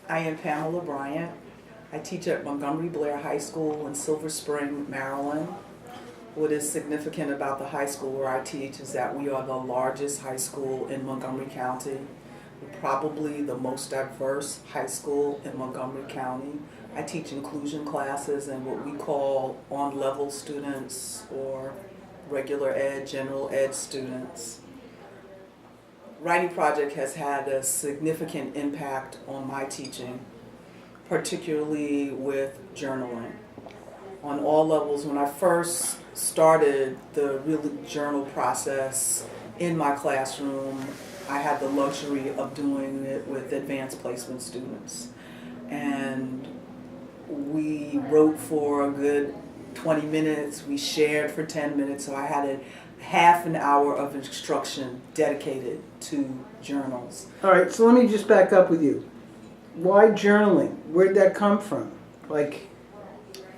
I am Pamela Bryant. I teach at Montgomery Blair High School in Silver Spring, Maryland. What is significant about the high school where I teach is that we are the largest high school in Montgomery County. We're probably the most diverse high school in Montgomery County. I teach inclusion classes and what we call on-level students or regular ed, general ed students. Writing Project has had a significant impact on my teaching, particularly with journaling. On all levels, when I first started the real journal process in my classroom, I had the luxury of doing it with advanced placement students. And we wrote for a good 20 minutes, we shared for 10 minutes, so I had a half an hour of instruction dedicated to journals. All right, so let me just back up with you. Why journaling? Where'd that come from? Like,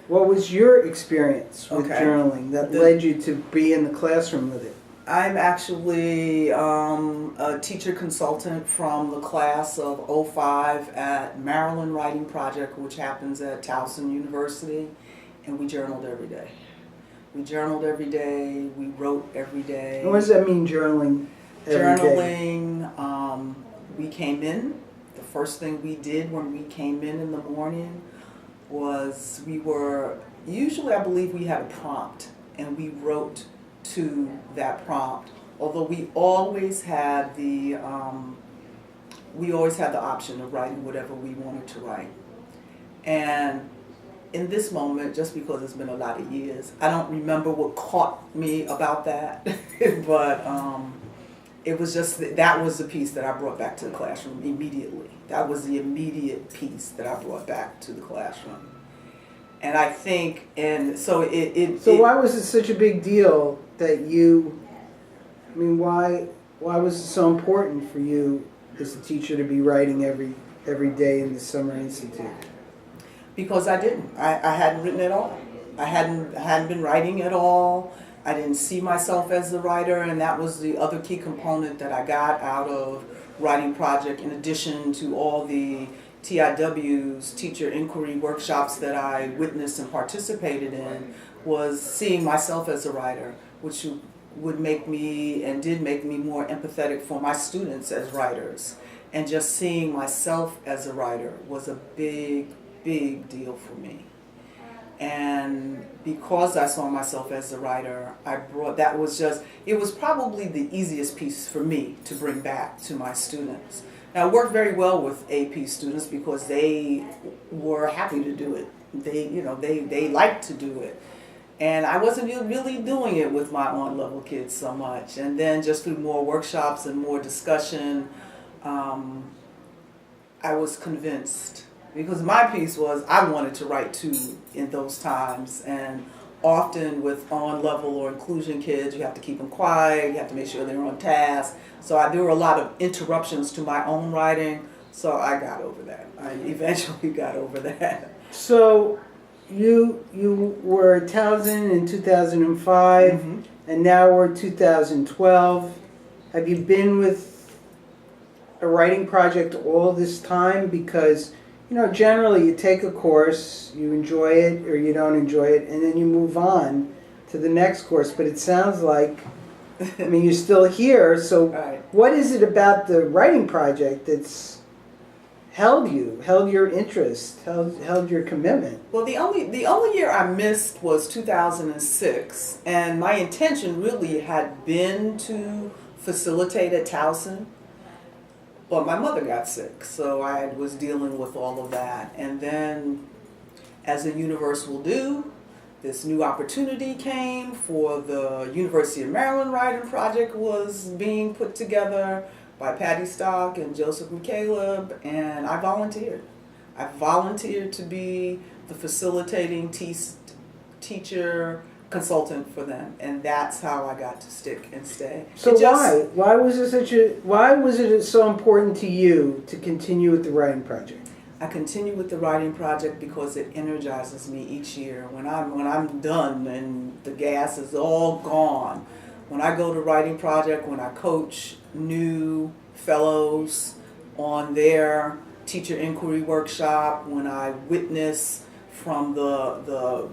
what was your experience with journaling that led you to be in the classroom with it? I'm actually a teacher consultant from the class of '05 at Maryland Writing Project, which happens at Towson University, and we journaled every day. We journaled every day, we wrote every day. And what does that mean, journaling every day? Journaling, we came in, the first thing we did when we came in the morning was usually I believe we had a prompt, and we wrote to that prompt, although we always had the option of writing whatever we wanted to write. And in this moment, just because it's been a lot of years, I don't remember what caught me about that, but it was just that was the piece that I brought back to the classroom immediately. That was the immediate piece that I brought back to the classroom. And I think, and so why was it such a big deal that why was it so important for you as a teacher to be writing every day in the Summer Institute? Because I didn't. I hadn't written at all. I hadn't been writing at all. I didn't see myself as a writer, and that was the other key component that I got out of Writing Project, in addition to all the TIWs, teacher inquiry workshops that I witnessed and participated in, was seeing myself as a writer, which would make me and did make me more empathetic for my students as writers. And just seeing myself as a writer was a big deal for me. And because I saw myself as a writer, it was probably the easiest piece for me to bring back to my students. Now, I worked very well with AP students because they were happy to do it. They liked to do it. And I wasn't really doing it with my on-level kids so much. And then just through more workshops and more discussion, I was convinced. Because my piece was I wanted to write too in those times, and often with on-level or inclusion kids, you have to keep them quiet, you have to make sure they're on task. So there were a lot of interruptions to my own writing, so I got over that. I eventually got over that. So you were at Towson in 2005, Mm-hmm. and now we're 2012. Have you been with a writing project all this time? Because generally you take a course, you enjoy it or you don't enjoy it, and then you move on to the next course. But it sounds like, you're still here, so Right. What is it about the writing project that's held your interest, held your commitment? Well, the only year I missed was 2006, and my intention really had been to facilitate at Towson. But my mother got sick, so I was dealing with all of that. And then, as the universe will do, this new opportunity came for the University of Maryland Writing Project was being put together by Patty Stock and Joseph McCaleb, and I volunteered. I volunteered to be the facilitating teacher consultant for them, and that's how I got to stick and stay. So why was it so important to you to continue with the writing project? I continue with the Writing Project because it energizes me each year. When I'm done and the gas is all gone, when I go to Writing Project, when I coach new fellows on their teacher inquiry workshop, when I witness from the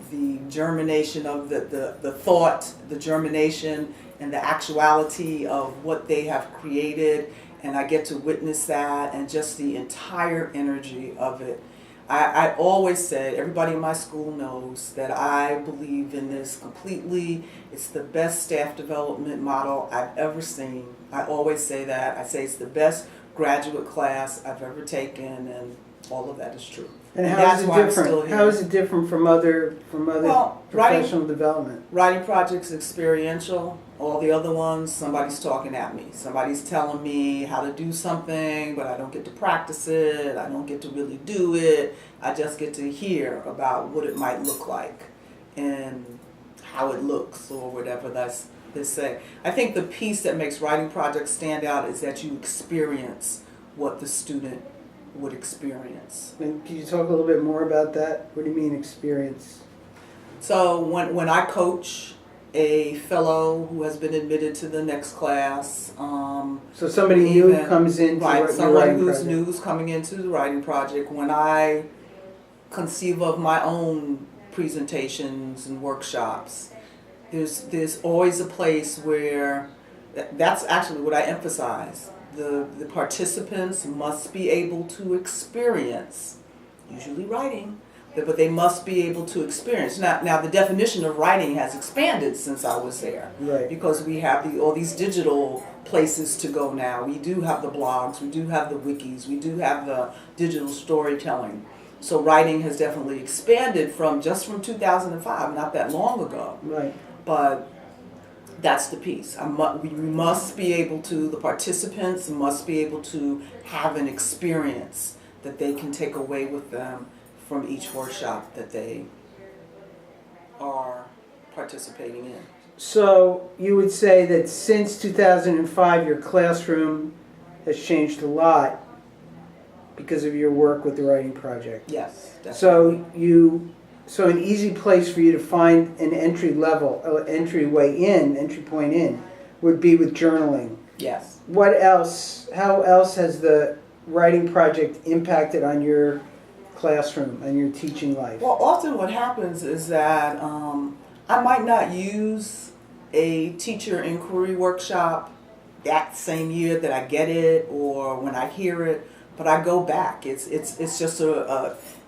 germination of the thought, the germination and the actuality of what they have created, and I get to witness that and just the entire energy of it. I always say, everybody in my school knows that I believe in this completely. It's the best staff development model I've ever seen. I always say that. I say it's the best graduate class I've ever taken, and all of that is true. And how that's is it why I'm still different? here. How is it different from other Well, professional development? Writing projects experiential. All the other ones, somebody's talking at me. Somebody's telling me how to do something, but I don't get to practice it. I don't get to really do it. I just get to hear about what it might look like and how it looks, or whatever they say. I think the piece that makes writing projects stand out is that you experience what the student would experience. And can you talk a little bit more about that? What do you mean experience? So when I coach a fellow who has been admitted to the next class, So somebody new comes into right, your someone writing who's project. new is coming into the writing project. When I conceive of my own presentations and workshops, there's always a place where that's actually what I emphasize. The participants must be able to experience, usually writing, but they must be able to experience. Now the definition of writing has expanded since I was there, Right. because we have all these digital places to go now. We do have the blogs, we do have the wikis, we do have the digital storytelling. So writing has definitely expanded from 2005, not that long ago. Right. But that's the piece. We must be able to, the participants must be able to have an experience that they can take away with them from each workshop that they are participating in. So you would say that since 2005, your classroom has changed a lot because of your work with the writing project. Yes, definitely. So an easy place for you to find an entry point in would be with journaling. Yes. What else, how else has the writing project impacted on your classroom and your teaching life? Well, often what happens is that I might not use a teacher inquiry workshop that same year that I get it or when I hear it, but I go back. It's just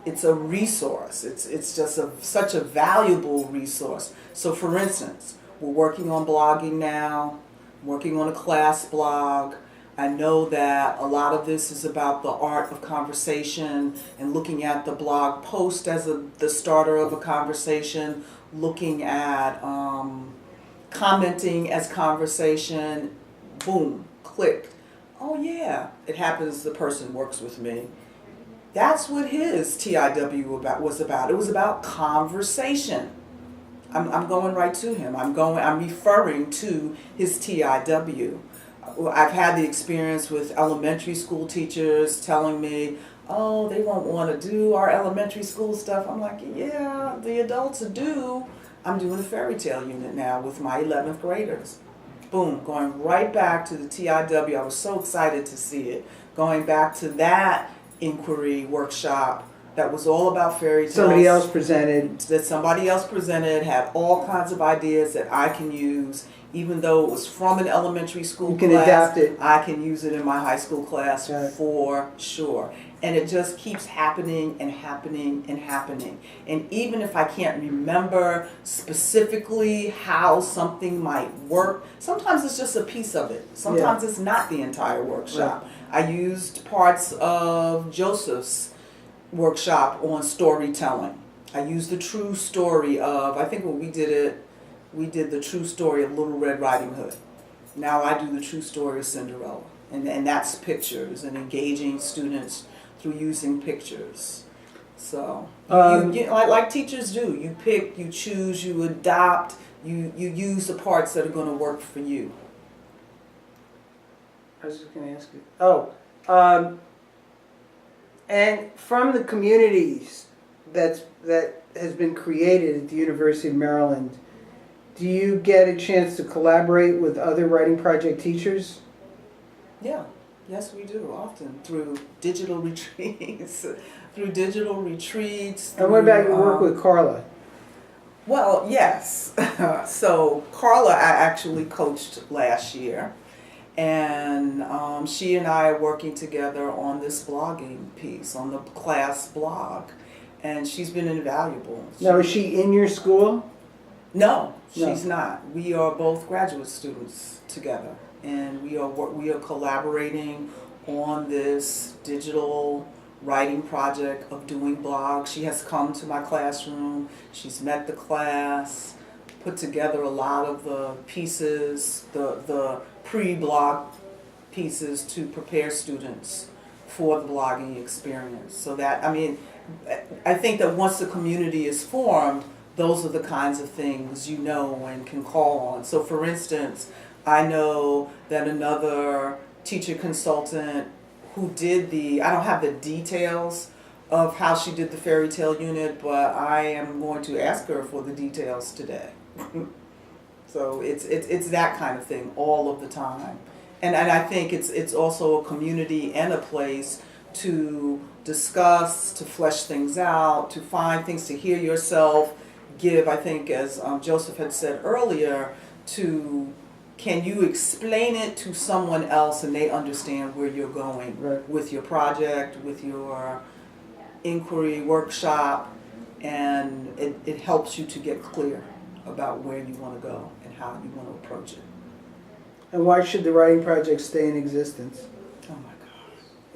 it's a resource. It's just such a valuable resource. So for instance, we're working on blogging now, working on a class blog. I know that a lot of this is about the art of conversation and looking at the blog post as the starter of a conversation, looking at commenting as conversation, boom, click. Oh yeah, it happens the person works with me. That's what his TIW was about. It was about conversation. I'm going right to him. I'm referring to his TIW. I've had the experience with elementary school teachers telling me, oh, they won't want to do our elementary school stuff. I'm like, yeah, the adults do. I'm doing a fairy tale unit now with my 11th graders. Boom, going right back to the TIW. I was so excited to see it. Going back to that inquiry workshop that was all about fairy tales. Somebody else presented. That somebody else presented, had all kinds of ideas that I can use. Even though it was from an elementary school You can class, adapt it. I can use it in my high school class Got it. for sure. And it just keeps happening and happening and happening. And even if I can't remember specifically how something might work, sometimes it's just a piece of it. Sometimes it's not the entire workshop. Right. I used parts of Joseph's workshop on storytelling. I used the true story of, I think when we did it, we did the true story of Little Red Riding Hood. Now I do the true story of Cinderella. And that's pictures and engaging students through using pictures. So, like teachers do, you pick, you choose, you adopt, you use the parts that are going to work for you. I was just going to ask you. And from the communities that has been created at the University of Maryland, do you get a chance to collaborate with other writing project teachers? Yeah. Yes, we do, often through digital retreats, through digital retreats. And what about your work through, with Carla? Well, yes. So Carla, I actually coached last year, and she and I are working together on this blogging piece, on the class blog, and she's been invaluable. Now, is she in your school? No, No. she's not. We are both graduate students together, and we are collaborating on this digital writing project of doing blogs. She has come to my classroom. She's met the class, put together a lot of the pieces, the pre-blog pieces to prepare students for the blogging experience. So that, I mean, I think that once the community is formed, those are the kinds of things you know and can call on. So for instance, I know that another teacher consultant who did I don't have the details of how she did the fairy tale unit, but I am going to ask her for the details today. So it's that kind of thing all of the time. And I think it's also a community and a place to discuss, to flesh things out, to find things, to hear yourself give, I think, as Joseph had said earlier, can you explain it to someone else and they understand where you're going Right. with your project, with your inquiry workshop, and it helps you to get clear about where you want to go and how you want to approach it. And why should the writing project stay in existence? Oh my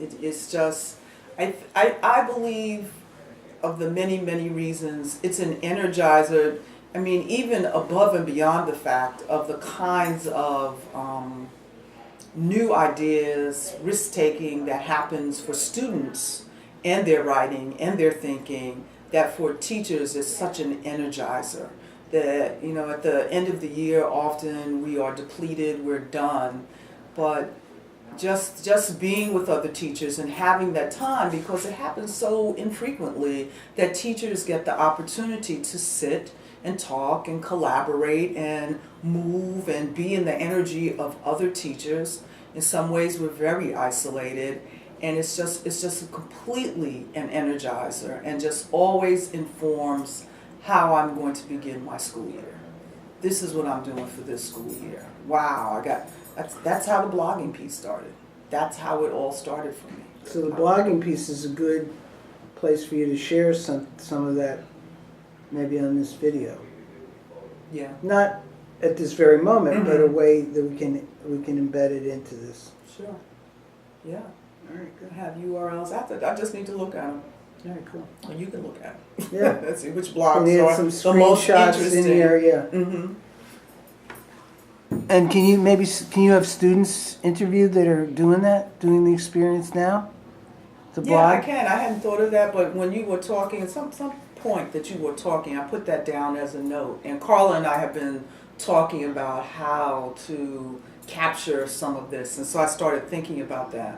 God. It's just, I believe of the many reasons, it's an energizer. I mean, even above and beyond the fact of the kinds of new ideas, risk-taking that happens for students and their writing and their thinking, that for teachers is such an energizer. That, you know, at the end of the year, often we are depleted, we're done, but just being with other teachers and having that time, because it happens so infrequently that teachers get the opportunity to sit and talk and collaborate and move and be in the energy of other teachers. In some ways we're very isolated, and it's just completely an energizer and just always informs how I'm going to begin my school year. This is what I'm doing for this school year. Wow, that's how the blogging piece started. That's how it all started for me. So the blogging piece is a good place for you to share some of that, maybe on this video. Yeah. Not at this very moment, Mm-hmm. but a way that we can embed it into this. Sure. Yeah. All right, good. I have URLs. I just need to look at them. All right, cool. Or you can look at them. Yeah. Let's see which And blogs you are have some the most screenshots interesting. in here, yeah. Mm-hmm. And can you have students interviewed that are doing the experience now? The Yeah, I blog? can. I hadn't thought of that, but when you were talking, at some point that you were talking, I put that down as a note. And Carla and I have been talking about how to capture some of this, and so I started thinking about that.